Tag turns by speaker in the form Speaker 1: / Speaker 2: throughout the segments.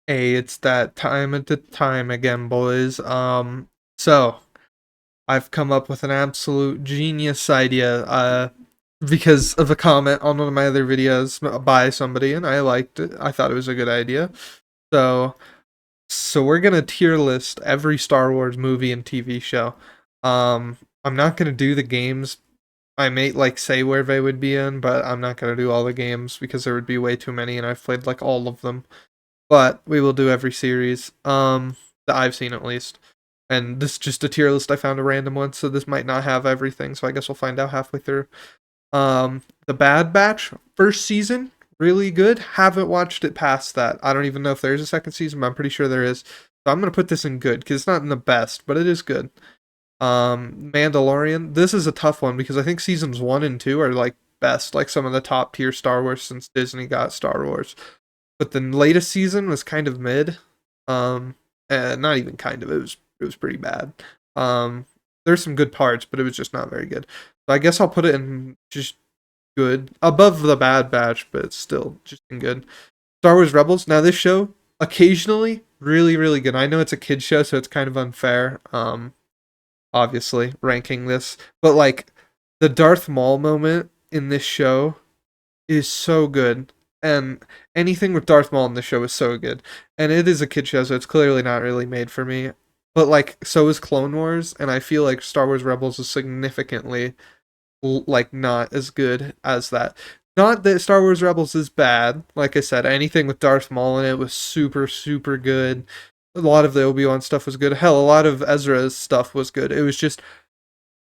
Speaker 1: Hey, it's that time at the time again, boys. So I've come up with an absolute genius idea, because of a comment on one of my other videos by somebody, and I liked it. I thought it was a good idea. So, so we're gonna tier list every Star Wars movie and TV show. I'm not gonna do the games. I may like say where they would be in, but I'm not gonna do all the games because there would be way too many, and I've played like all of them, but we will do every series that I've seen at least. And this is just a tier list. I found a random one, so this might not have everything, so I guess we'll find out halfway through. The Bad Batch first season, really good. Haven't watched it past that. I don't even know if there's a second season, but I'm pretty sure there is. So I'm gonna put this in good because it's not in the best, but it is good. Mandalorian, this is a tough one because I think seasons 1 and 2 are like best, like some of the top tier Star Wars since Disney got Star Wars. But the latest season was kind of mid. Not even kind of. It was pretty bad. There's some good parts, but it was just not very good. So I guess I'll put it in just good, above the Bad Batch, but it's still just in good. Star Wars Rebels. Now this show occasionally really really good. I know it's a kid show, so it's kind of unfair. Obviously ranking this, but like the Darth Maul moment in this show is so good. And anything with Darth Maul in the show is so good. And it is a kid show, so it's clearly not really made for me. But like, so is Clone Wars, and I feel like Star Wars Rebels is significantly like not as good as that. Not that Star Wars Rebels is bad. Like I said, anything with Darth Maul in it was super super good. A lot of the Obi-Wan stuff was good. Hell, a lot of Ezra's stuff was good. It was just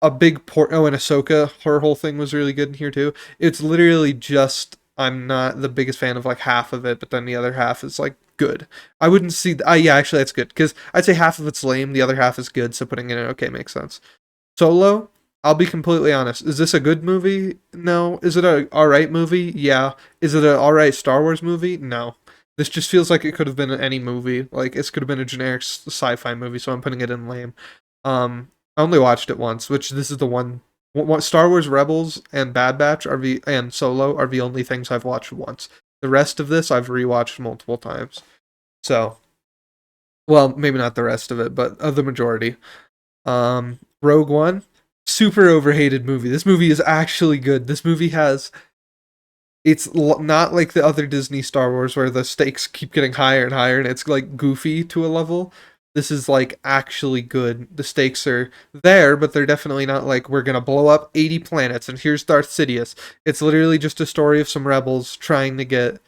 Speaker 1: a big port. Oh, and Ahsoka, her whole thing was really good in here too. It's literally just I'm not the biggest fan of like half of it, but then the other half is like good. I wouldn't see. Yeah, actually, that's good because I'd say half of it's lame, the other half is good. So putting it in okay makes sense. Solo, I'll be completely honest. Is this a good movie? No. Is it a alright movie? Yeah. Is it an alright Star Wars movie? No. This just feels like it could have been any movie. Like it could have been a generic sci-fi movie, so I'm putting it in lame. I only watched it once, which this is the one. What Star Wars Rebels and Bad Batch and Solo are the only things I've watched once. The rest of this I've rewatched multiple times. So, well, maybe not the rest of it, but the majority. Rogue One, super overhated movie. This movie is actually good. This movie has not like the other Disney Star Wars where the stakes keep getting higher and higher and it's like goofy to a level. This is like actually good. The stakes are there, but they're definitely not like we're gonna blow up 80 planets and here's Darth Sidious. It's literally just a story of some rebels trying to get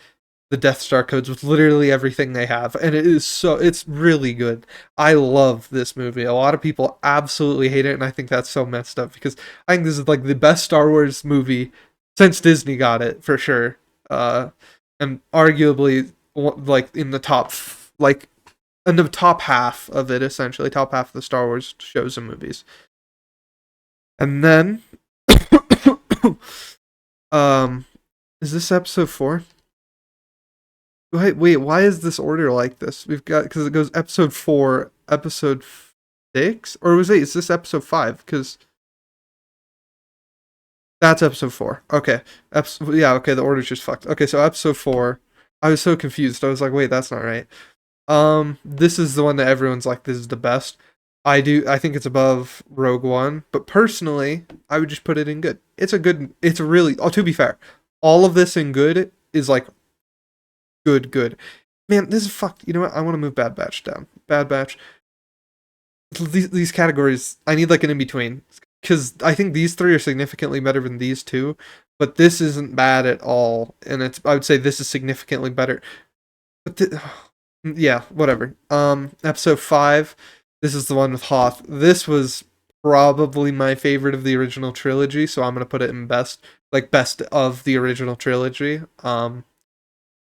Speaker 1: the Death Star codes with literally everything they have, and it's really good. I love this movie. A lot of people absolutely hate it, and I think that's so messed up because I think this is like the best Star Wars movie since Disney got it for sure, uh, and arguably like in the top like in the top half of it, essentially top half of the Star Wars shows and movies. And then, um, is this episode 4? Wait, why is this order like this? We've got because it goes episode 4, episode 6, or was it? Is this episode 5? Because that's episode 4. Okay, yeah, okay, the order's just fucked. Okay, so episode 4. I was so confused. I was like, wait, that's not right. This is the one that everyone's like, this is the best. I think it's above Rogue One, but personally, I would just put it in good. It's a good. It's a really. Oh, to be fair, all of this in good is like good. Man, this is fucked. You know what? I want to move Bad Batch down. Bad Batch. These categories, I need like an in between because I think these three are significantly better than these two, but this isn't bad at all, and it's I would say this is significantly better. But yeah, whatever. Episode 5. This is the one with Hoth. This was probably my favorite of the original trilogy, so I'm gonna put it in best, like best of the original trilogy.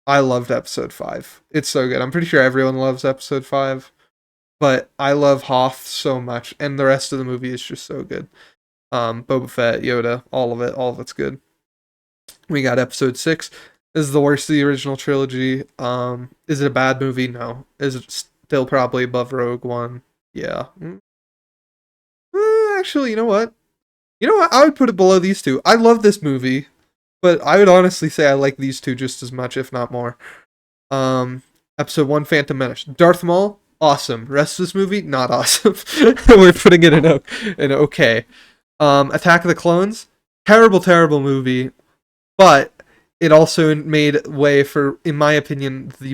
Speaker 1: I loved episode 5. It's so good. I'm pretty sure everyone loves episode 5, but I love Hoth so much, and the rest of the movie is just so good. Boba Fett, Yoda, all of it's good. We got episode 6. This is the worst of the original trilogy. Is it a bad movie? No. Is it still probably above Rogue One? Yeah. Actually, you know what? You know what? I would put it below these two. I love this movie, but I would honestly say I like these two just as much, if not more. Um, Episode 1, Phantom Menace. Darth Maul, awesome. Rest of this movie, not awesome. We're putting it in okay. Attack of the Clones, terrible, terrible movie, but it also made way for, in my opinion, the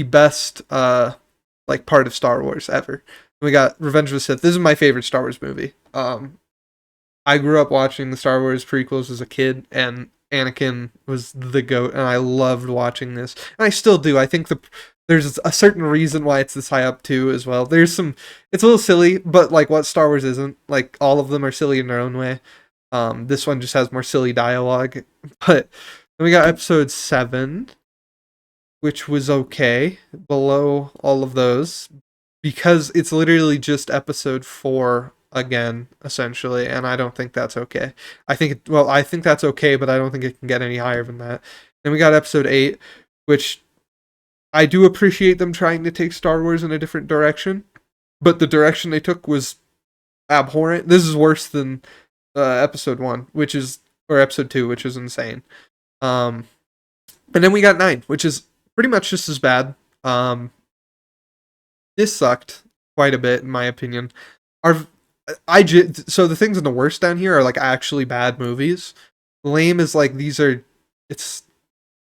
Speaker 1: best like part of Star Wars ever. We got Revenge of the Sith. This is my favorite Star Wars movie. I grew up watching the Star Wars prequels as a kid, and Anakin was the GOAT, and I loved watching this. And I still do. I think there's a certain reason why it's this high up too as well. There's some, it's a little silly, but like what Star Wars isn't. Like all of them are silly in their own way. This one just has more silly dialogue. But then we got episode 7, which was okay, below all of those, because it's literally just episode 4 again, essentially, and I don't think that's okay. I think that's okay, but I don't think it can get any higher than that. Then we got episode 8, which I do appreciate them trying to take Star Wars in a different direction, but the direction they took was abhorrent. This is worse than episode 1, or episode 2, which is insane. And then we got 9, which is pretty much just as bad. This sucked quite a bit, in my opinion. So the things in the worst down here are like actually bad movies. Lame is like it's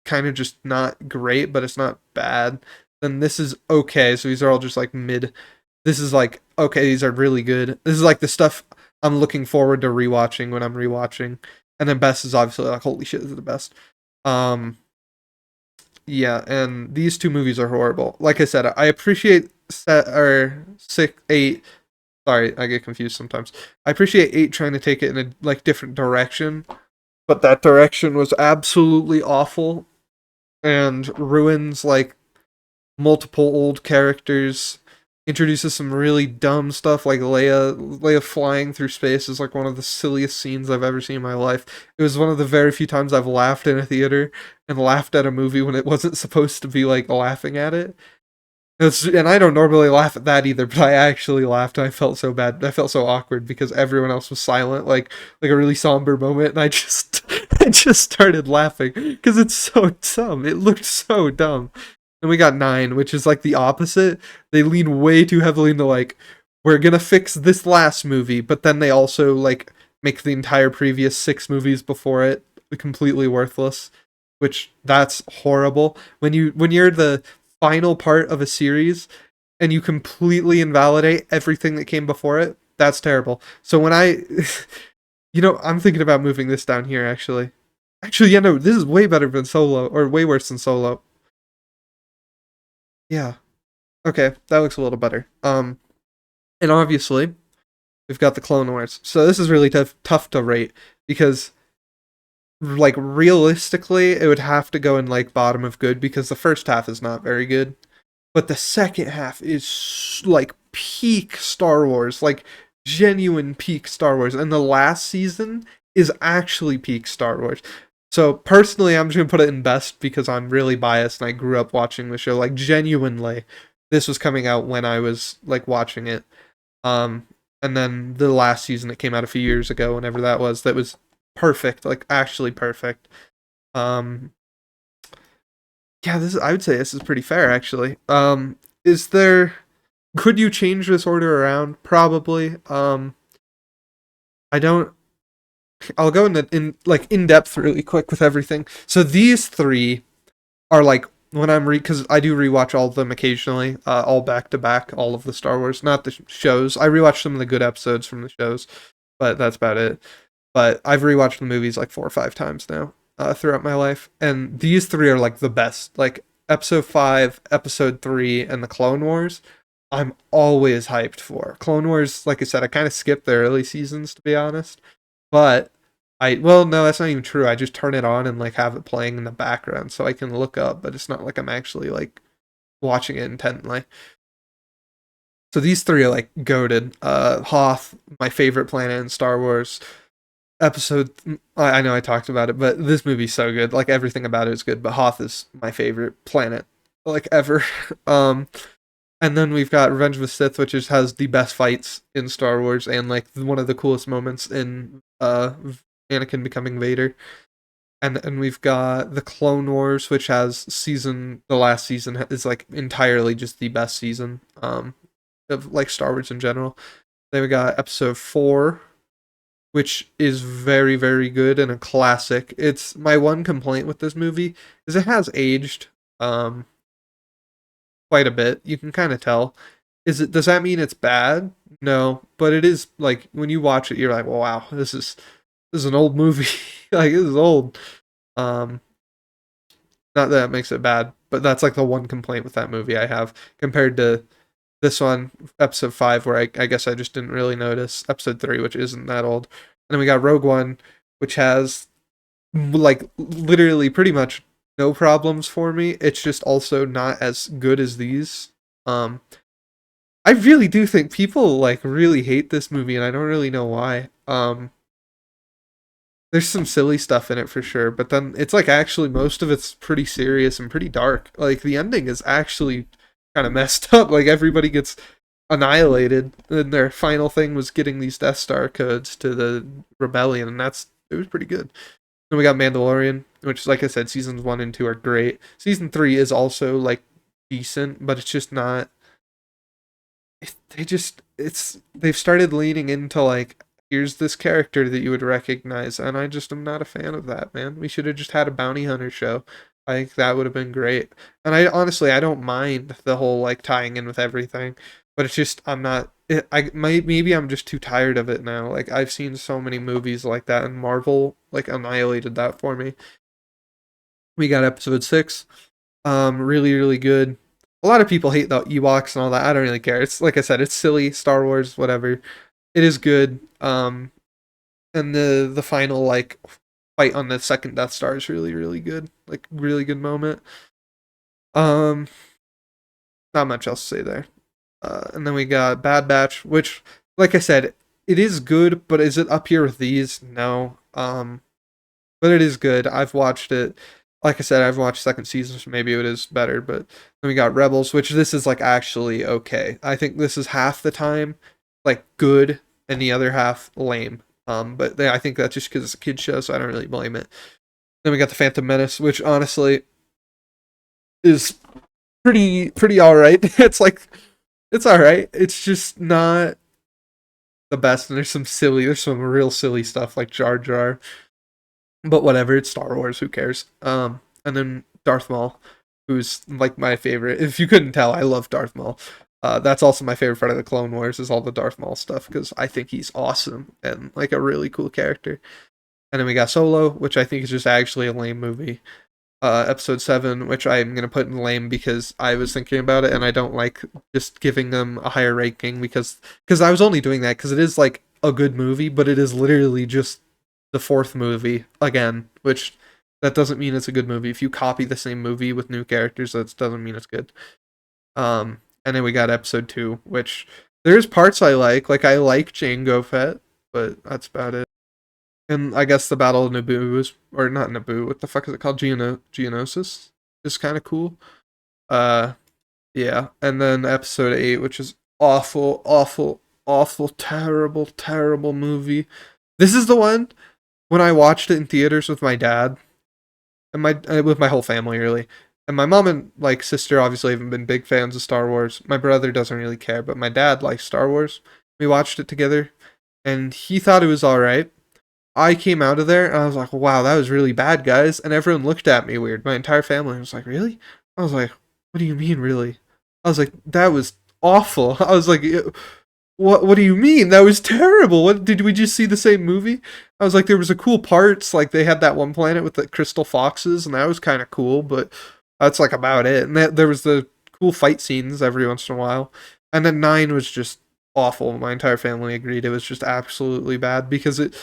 Speaker 1: kind of just not great, but it's not bad. Then this is okay, so these are all just like mid. This is like okay, these are really good. This is like the stuff I'm looking forward to rewatching when I'm rewatching. And then best is obviously like holy shit, this is the best. Yeah, and these two movies are horrible. Like I said, I appreciate 6, 8. Sorry, I get confused sometimes. I appreciate 8 trying to take it in a like different direction, but that direction was absolutely awful and ruins like multiple old characters. Introduces some really dumb stuff like Leia flying through space is like one of the silliest scenes I've ever seen in my life. It was one of the very few times I've laughed in a theater and laughed at a movie when it wasn't supposed to be like laughing at it. And I don't normally laugh at that either, but I actually laughed and I felt so bad. I felt so awkward because everyone else was silent, like a really somber moment, and I just I just started laughing because it's so dumb. It looked so dumb. And we got 9, which is like the opposite. They lean way too heavily into like we're gonna fix this last movie, but then they also like make the entire previous 6 movies before it completely worthless, which that's horrible. When you're the final part of a series and you completely invalidate everything that came before it, that's terrible. So when I'm thinking about moving this down here actually. Actually, yeah, no, this is way better than Solo, or way worse than Solo. Yeah. Okay, that looks a little better. And obviously, we've got the Clone Wars. So this is really tough to rate because like realistically it would have to go in like bottom of good because the first half is not very good. But the second half is like peak Star Wars, like genuine peak Star Wars. And the last season is actually peak Star Wars. So personally, I'm just gonna put it in best because I'm really biased and I grew up watching the show. Like genuinely, this was coming out when I was like watching it. And then the last season that came out a few years ago, whenever that was perfect, like actually perfect. Yeah, I would say this is pretty fair actually. Is there could you change this order around? Probably. I don't I'll go in depth really quick with everything. So these 3 are like when because I do rewatch all of them occasionally, all back to back, all of the Star Wars, not the shows. I rewatch some of the good episodes from the shows, but that's about it. But I've rewatched the movies like 4 or 5 times now throughout my life, and these 3 are like the best. Like episode 5, episode 3, and the Clone Wars. I'm always hyped for Clone Wars. Like I said, I kind of skipped the early seasons to be honest, but well, no, that's not even true. I just turn it on and like have it playing in the background so I can look up, but it's not like I'm actually like watching it intently. So these 3 are like goated. Hoth, my favorite planet in Star Wars. Episode, I know I talked about it, but this movie's so good. Like everything about it is good, but Hoth is my favorite planet like ever. And then we've got Revenge of the Sith, which has the best fights in Star Wars and like one of the coolest moments in Anakin becoming Vader. And we've got the Clone Wars, which has the last season is like entirely just the best season of like Star Wars in general. Then we got episode 4, which is very, very good and a classic. It's my one complaint with this movie is it has aged um quite a bit. You can kind of tell. Does that mean it's bad? No, but it is like when you watch it, you're like, well, wow, this is an old movie. Like this is old. Um, Not that it makes it bad, but that's like the one complaint with that movie I have compared to this one, episode 5, where I guess I just didn't really notice. Episode 3, which isn't that old. And then we got Rogue One, which has like literally pretty much no problems for me. It's just also not as good as these. Um, I really do think people like really hate this movie, and I don't really know why. There's some silly stuff in it for sure, but then it's like actually most of it's pretty serious and pretty dark. Like the ending is actually kind of messed up. Like everybody gets annihilated, and their final thing was getting these Death Star codes to the rebellion, and it was pretty good. Then we got Mandalorian, which, like I said, seasons 1 and 2 are great. Season 3 is also like decent, but it's just not. They've started leaning into like here's this character that you would recognize, and I just am not a fan of that, man. We should have just had a bounty hunter show. I think that would have been great. And I honestly I don't mind the whole like tying in with everything, but it's just I'm not. Maybe I'm just too tired of it now. Like I've seen so many movies like that, and Marvel like annihilated that for me. We got episode 6, really really good. A lot of people hate the Ewoks and all that. I don't really care. It's like I said, it's silly, Star Wars, whatever. It is good. And the final like fight on the second Death Star is really really good. Like really good moment. Um, Not much else to say there. And then we got Bad Batch, which, like I said, it is good, but is it up here with these? No. But it is good. I've watched it. Like I said, I've watched second season, so maybe it is better. But then we got Rebels, which this is like actually okay. I think this is half the time like good, and the other half lame. But I think that's just because it's a kid show, so I don't really blame it. Then we got the Phantom Menace, which honestly is pretty all right. It's all right. It's just not the best, and there's some real silly stuff like Jar Jar. But whatever, it's Star Wars. Who cares? And then Darth Maul, who's like my favorite. If you couldn't tell, I love Darth Maul. That's also my favorite part of the Clone Wars is all the Darth Maul stuff because I think he's awesome and like a really cool character. And then we got Solo, which I think is just actually a lame movie. Episode 7, which I'm gonna put in lame because I was thinking about it and I don't like just giving them a higher ranking because I was only doing that because it is like a good movie, but it is literally just the fourth movie again, which that doesn't mean it's a good movie. If you copy the same movie with new characters, that doesn't mean it's good. And then we got episode 2, which there's parts I like. Like I like Jango Fett, but that's about it. And I guess the Battle of Naboo is, or not Naboo. What the fuck is it called? Geonosis is kind of cool. Uh, yeah. And then episode 8, which is awful, awful, awful, terrible, terrible movie. This is the one when I watched it in theaters with my dad and my with my whole family really. And my mom and like sister obviously haven't been big fans of Star Wars. My brother doesn't really care, but my dad likes Star Wars. We watched it together, and he thought it was all right. I came out of there and I was like, "Wow, that was really bad, guys." And everyone looked at me weird. My entire family was like, "Really?" I was like, "What do you mean, really?" I was like, "That was awful." I was like, what do you mean? That was terrible. What did we just see the same movie? I was like, there was a cool parts, like they had that one planet with the crystal foxes, and that was kind of cool, but that's like about it. And there was the cool fight scenes every once in a while. And then 9 was just awful. My entire family agreed it was just absolutely bad because it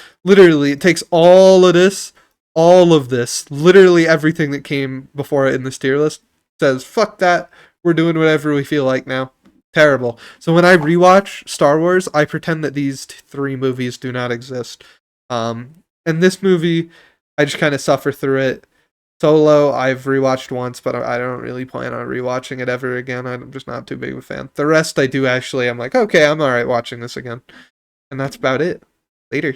Speaker 1: takes all of this, literally everything that came before it in this tier list, says, fuck that, we're doing whatever we feel like now. Terrible. So when I rewatch Star Wars, I pretend that these three movies do not exist. And this movie, I just kind of suffer through it. Solo, I've rewatched once, but I don't really plan on rewatching it ever again. I'm just not too big of a fan. The rest I do actually. I'm like, okay, I'm all right watching this again. And that's about it. Later.